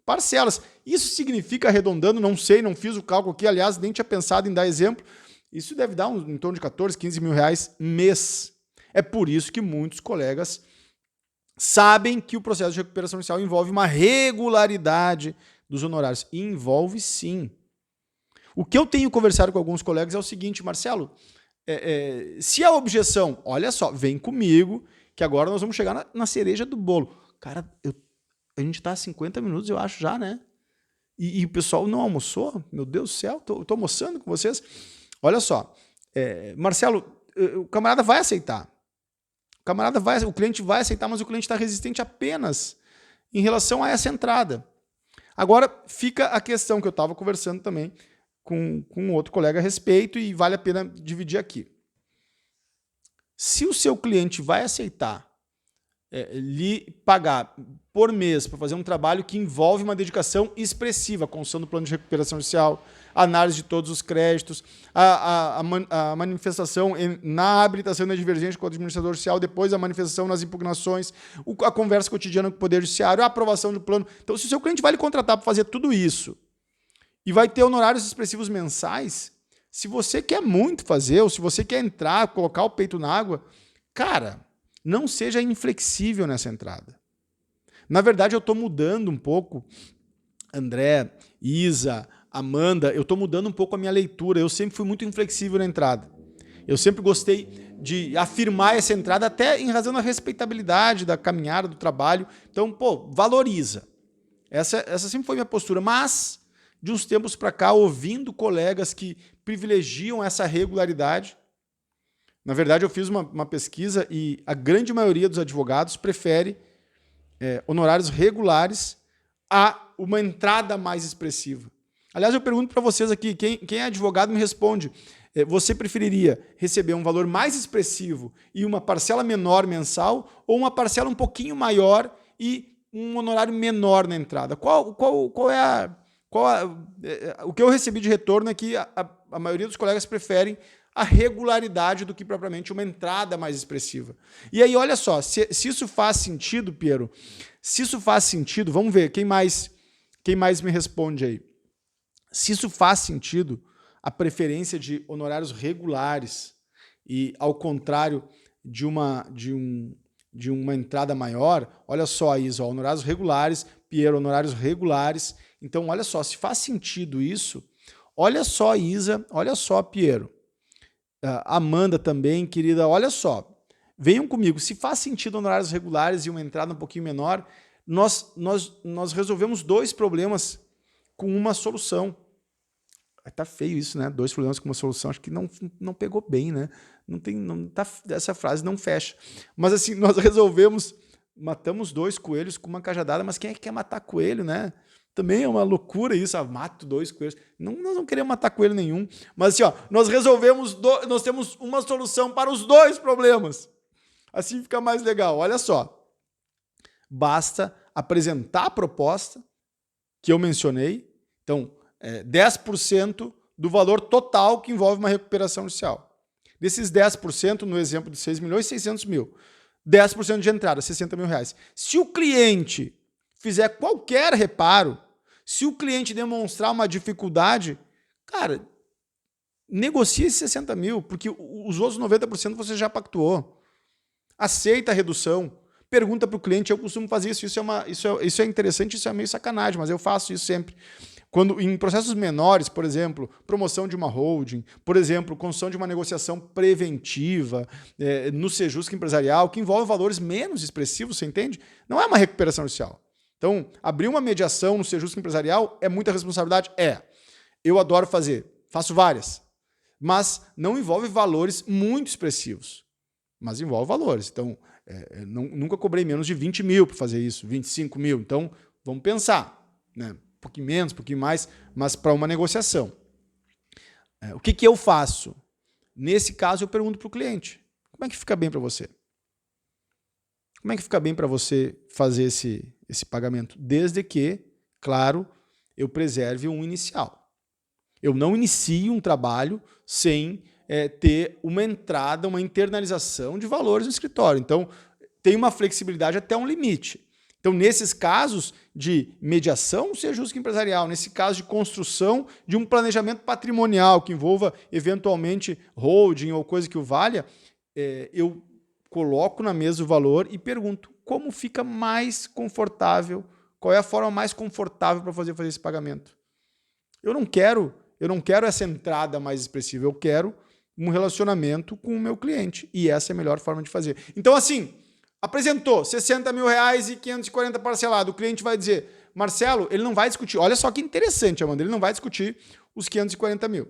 parcelas. Isso significa, arredondando, não sei, não fiz o cálculo aqui, aliás, nem tinha pensado em dar exemplo, isso deve dar em torno de 14, 15 mil reais mês. É por isso que muitos colegas sabem que o processo de recuperação inicial envolve uma regularidade dos honorários. E envolve sim. O que eu tenho conversado com alguns colegas é o seguinte, Marcelo, se a objeção, olha só, vem comigo, que agora nós vamos chegar na cereja do bolo. Cara, a gente está há 50 minutos, eu acho, já, né? E o pessoal não almoçou? Meu Deus do céu, tô almoçando com vocês. Olha só, Marcelo, o camarada vai aceitar. O cliente vai aceitar, mas o cliente está resistente apenas em relação a essa entrada. Agora, fica a questão que eu estava conversando também com outro colega a respeito e vale a pena dividir aqui. Se o seu cliente vai aceitar lhe pagar por mês para fazer um trabalho que envolve uma dedicação expressiva, a construção do plano de recuperação judicial, análise de todos os créditos, a manifestação na habilitação e na divergência com o administrador judicial, depois a manifestação nas impugnações, a conversa cotidiana com o Poder Judiciário, a aprovação do plano. Então, se o seu cliente vai lhe contratar para fazer tudo isso e vai ter honorários expressivos mensais, se você quer muito fazer, ou se você quer entrar, colocar o peito na água, cara, não seja inflexível nessa entrada. Na verdade, eu estou mudando um pouco, André, Isa, Amanda, eu estou mudando um pouco a minha leitura. Eu sempre fui muito inflexível na entrada. Eu sempre gostei de afirmar essa entrada, até em razão da respeitabilidade da caminhada, do trabalho. Então, valoriza. Essa sempre foi minha postura. Mas, de uns tempos para cá, ouvindo colegas que privilegiam essa regularidade, na verdade, eu fiz uma pesquisa e a grande maioria dos advogados prefere honorários regulares a uma entrada mais expressiva. Aliás, eu pergunto para vocês aqui, quem é advogado me responde, você preferiria receber um valor mais expressivo e uma parcela menor mensal ou uma parcela um pouquinho maior e um honorário menor na entrada? O que eu recebi de retorno é que a maioria dos colegas preferem a regularidade do que propriamente uma entrada mais expressiva. E aí, olha só, se isso faz sentido, Piero, se isso faz sentido, vamos ver, quem mais me responde aí? Se isso faz sentido, a preferência de honorários regulares e, ao contrário de uma entrada maior, olha só, Isa, honorários regulares, Piero, honorários regulares. Então, olha só, se faz sentido isso, olha só, Isa, olha só, Piero. Amanda também, querida, olha só, venham comigo, se faz sentido honorários regulares e uma entrada um pouquinho menor, nós resolvemos 2 problemas com uma solução. Tá feio isso, né? 2 problemas com uma solução, acho que não pegou bem, né? Essa frase não fecha. Mas assim, nós matamos 2 coelhos com uma cajadada, mas quem é que quer matar coelho, né? Também é uma loucura isso, mato 2 coelhos. Não, nós não queremos matar coelho nenhum. Mas assim, ó, nós temos uma solução para os 2 problemas. Assim fica mais legal. Olha só. Basta apresentar a proposta que eu mencionei. Então, 10% do valor total que envolve uma recuperação judicial. Desses 10%, no exemplo de 6 milhões, 600 mil. 10% de entrada, 60 mil reais. Se o cliente fizer qualquer reparo, se o cliente demonstrar uma dificuldade, cara, negocie esses 60 mil, porque os outros 90% você já pactuou. Aceita a redução. Pergunta para o cliente, eu costumo fazer isso, isso é interessante, isso é meio sacanagem, mas eu faço isso sempre. Quando em processos menores, por exemplo, promoção de uma holding, por exemplo, construção de uma negociação preventiva no Sejusc empresarial, que envolve valores menos expressivos, você entende? Não é uma recuperação judicial. Então, abrir uma mediação no Sejusc empresarial é muita responsabilidade? Eu adoro fazer, faço várias, mas não envolve valores muito expressivos, mas envolve valores. Então, nunca cobrei menos de 20 mil para fazer isso, 25 mil. Então, vamos pensar, né? Um pouquinho menos, um pouquinho mais, mas para uma negociação. O que eu faço? Nesse caso, eu pergunto para o cliente, como é que fica bem para você? Como é que fica bem para você fazer esse pagamento? Desde que, claro, eu preserve um inicial. Eu não inicio um trabalho sem ter uma entrada, uma internalização de valores no escritório. Então, tem uma flexibilidade até um limite. Então, nesses casos de mediação Sejusc empresarial, nesse caso de construção de um planejamento patrimonial que envolva, eventualmente, holding ou coisa que o valha, eu coloco na mesa o valor e pergunto como fica mais confortável, qual é a forma mais confortável para fazer esse pagamento. Eu não quero essa entrada mais expressiva, eu quero um relacionamento com o meu cliente. E essa é a melhor forma de fazer. Então, assim, apresentou 60 mil reais e 540 parcelado. O cliente vai dizer, Marcelo, ele não vai discutir. Olha só que interessante, Amanda, ele não vai discutir os 540 mil.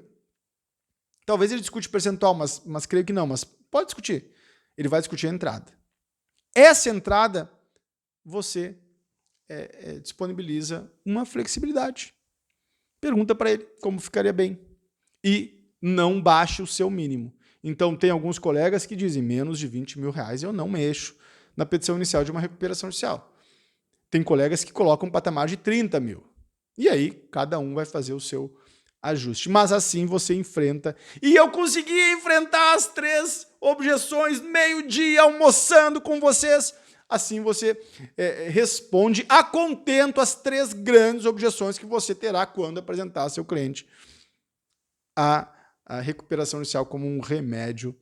Talvez ele discute percentual, mas creio que não, mas pode discutir. Ele vai discutir a entrada. Essa entrada, você disponibiliza uma flexibilidade. Pergunta para ele como ficaria bem. E não baixe o seu mínimo. Então, tem alguns colegas que dizem menos de 20 mil reais eu não mexo na petição inicial de uma recuperação judicial. Tem colegas que colocam um patamar de 30 mil. E aí, cada um vai fazer o seu ajuste. Mas assim você enfrenta. E eu consegui enfrentar as 3 objeções, meio-dia, almoçando com vocês. Assim você responde a contento as 3 grandes objeções que você terá quando apresentar ao seu cliente a recuperação judicial como um remédio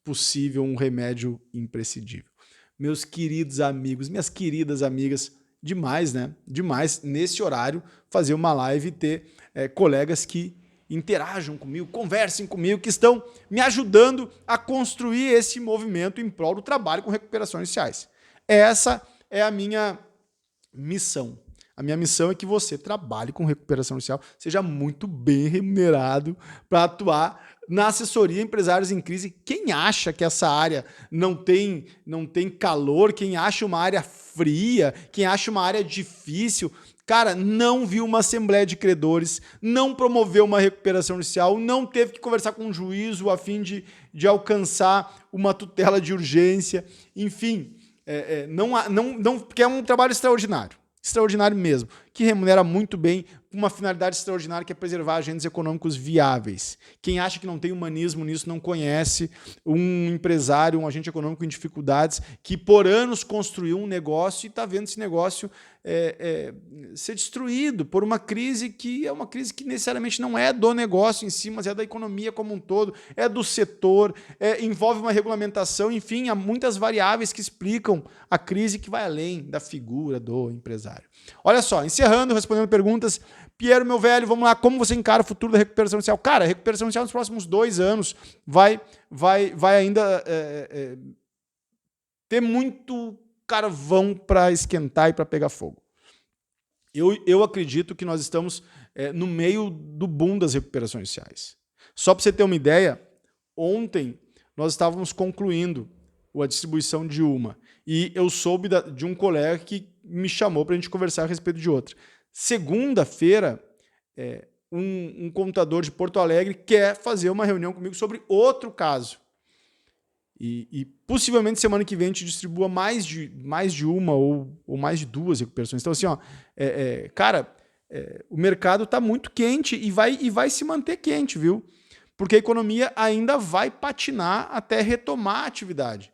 possível, um remédio imprescindível. Meus queridos amigos, minhas queridas amigas, demais, né? Demais, nesse horário, fazer uma live e ter colegas que interajam comigo, conversem comigo, que estão me ajudando a construir esse movimento em prol do trabalho com recuperações judiciais. Essa é a minha missão. A minha missão é que você trabalhe com recuperação judicial, seja muito bem remunerado para atuar na assessoria Empresários em Crise. Quem acha que essa área não tem calor, quem acha uma área fria, quem acha uma área difícil, cara, não viu uma assembleia de credores, não promoveu uma recuperação judicial, não teve que conversar com um juízo a fim de alcançar uma tutela de urgência, enfim, porque é um trabalho extraordinário. Extraordinário mesmo, que remunera muito bem, com uma finalidade extraordinária que é preservar agentes econômicos viáveis. Quem acha que não tem humanismo nisso não conhece um empresário, um agente econômico em dificuldades que por anos construiu um negócio e está vendo esse negócio ser destruído por uma crise que é uma crise que necessariamente não é do negócio em si, mas é da economia como um todo, é do setor, envolve uma regulamentação, enfim, há muitas variáveis que explicam a crise que vai além da figura do empresário. Olha só, encerrando, respondendo perguntas, Piero, meu velho, vamos lá, como você encara o futuro da recuperação judicial? Cara, a recuperação judicial nos próximos 2 anos vai ainda ter muito carvão para esquentar e para pegar fogo. Eu acredito que nós estamos no meio do boom das recuperações judiciais. Só para você ter uma ideia, ontem nós estávamos concluindo a distribuição de uma e eu soube de um colega que me chamou para a gente conversar a respeito de outra. Segunda-feira, um contador de Porto Alegre quer fazer uma reunião comigo sobre outro caso. E possivelmente semana que vem a gente distribua mais de uma ou mais de 2 recuperações. Então, assim, cara, o mercado está muito quente e vai se manter quente, viu? Porque a economia ainda vai patinar até retomar a atividade.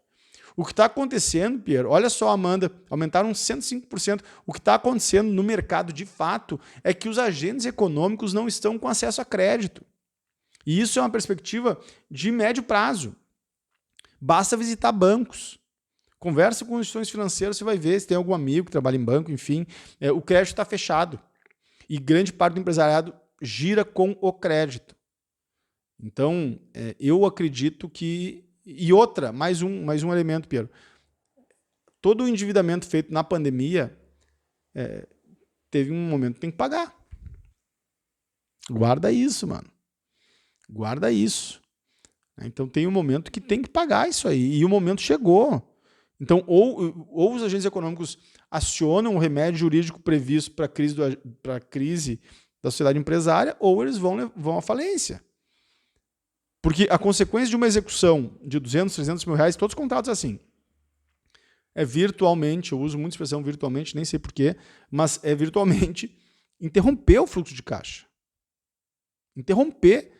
O que está acontecendo, Pierre, olha só, Amanda, aumentaram 105%. O que está acontecendo no mercado, de fato, é que os agentes econômicos não estão com acesso a crédito. E isso é uma perspectiva de médio prazo. Basta visitar bancos. Conversa com instituições financeiras, você vai ver se tem algum amigo que trabalha em banco, enfim. O crédito está fechado. E grande parte do empresariado gira com o crédito. Então, eu acredito que... E outra, mais um elemento, Piero. Todo o endividamento feito na pandemia teve um momento que tem que pagar. Guarda isso, mano. Guarda isso. Então tem um momento que tem que pagar isso aí. E o momento chegou. Então, ou os agentes econômicos acionam o remédio jurídico previsto para a crise da sociedade empresária, ou eles vão à falência. Porque a consequência de uma execução de 200, 300 mil reais, todos contratos assim, virtualmente, eu uso muita expressão virtualmente, nem sei porquê, mas virtualmente interromper o fluxo de caixa. Interromper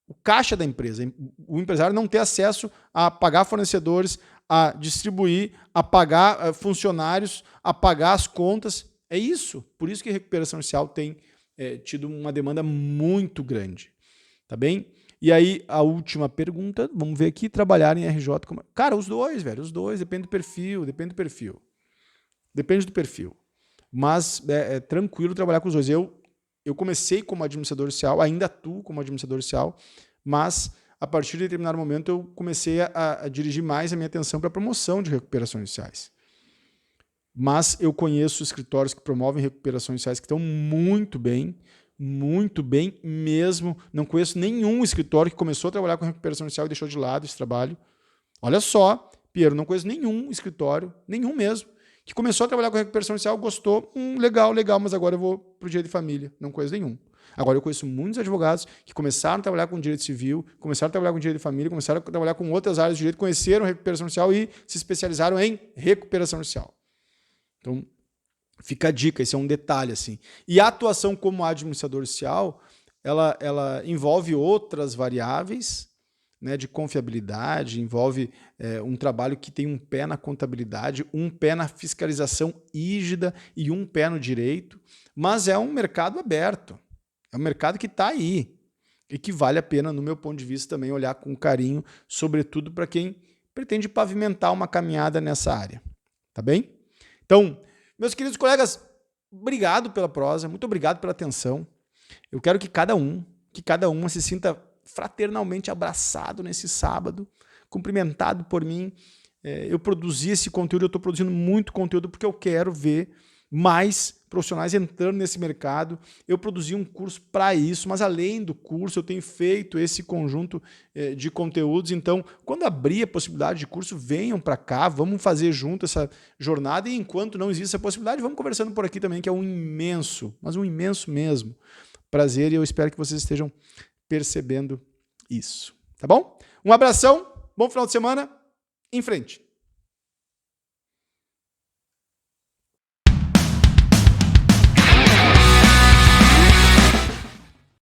o caixa da empresa. O empresário não ter acesso a pagar fornecedores, a distribuir, a pagar funcionários, a pagar as contas. É isso. Por isso que a recuperação inicial tem tido uma demanda muito grande. Tá bem? E aí, a última pergunta, vamos ver aqui, trabalhar em RJ. Cara, os dois, velho, os dois, depende do perfil. Depende do perfil. Mas é tranquilo trabalhar com os dois. Eu comecei como administrador social, ainda atuo como administrador social, mas a partir de determinado momento eu comecei a dirigir mais a minha atenção para a promoção de recuperações sociais. Mas eu conheço escritórios que promovem recuperações sociais que estão muito bem mesmo. Não conheço nenhum escritório que começou a trabalhar com recuperação social e deixou de lado esse trabalho. Olha só, Piero, não conheço nenhum escritório, nenhum mesmo, que começou a trabalhar com recuperação social, gostou, legal, mas agora eu vou para o direito de família. Não conheço nenhum. Agora eu conheço muitos advogados que começaram a trabalhar com direito civil, começaram a trabalhar com direito de família, começaram a trabalhar com outras áreas de direito, conheceram recuperação social e se especializaram em recuperação social. Então, fica a dica, esse é um detalhe, assim. E a atuação como administrador social, ela envolve outras variáveis, né, de confiabilidade, envolve um trabalho que tem um pé na contabilidade, um pé na fiscalização rígida e um pé no direito, mas é um mercado aberto, é um mercado que está aí e que vale a pena, no meu ponto de vista, também olhar com carinho, sobretudo para quem pretende pavimentar uma caminhada nessa área. Tá bem? Então, meus queridos colegas, obrigado pela prosa, muito obrigado pela atenção. Eu quero que cada uma se sinta fraternalmente abraçado nesse sábado, cumprimentado por mim. Eu produzi esse conteúdo, eu estou produzindo muito conteúdo porque eu quero ver mais profissionais entrando nesse mercado. Eu produzi um curso para isso, mas além do curso eu tenho feito esse conjunto de conteúdos. Então, quando abrir a possibilidade de curso, venham para cá, vamos fazer junto essa jornada. E enquanto não existe essa possibilidade, vamos conversando por aqui também, que é um imenso, mas um imenso mesmo prazer, e eu espero que vocês estejam percebendo isso. Tá bom? Um abração, bom final de semana, em frente!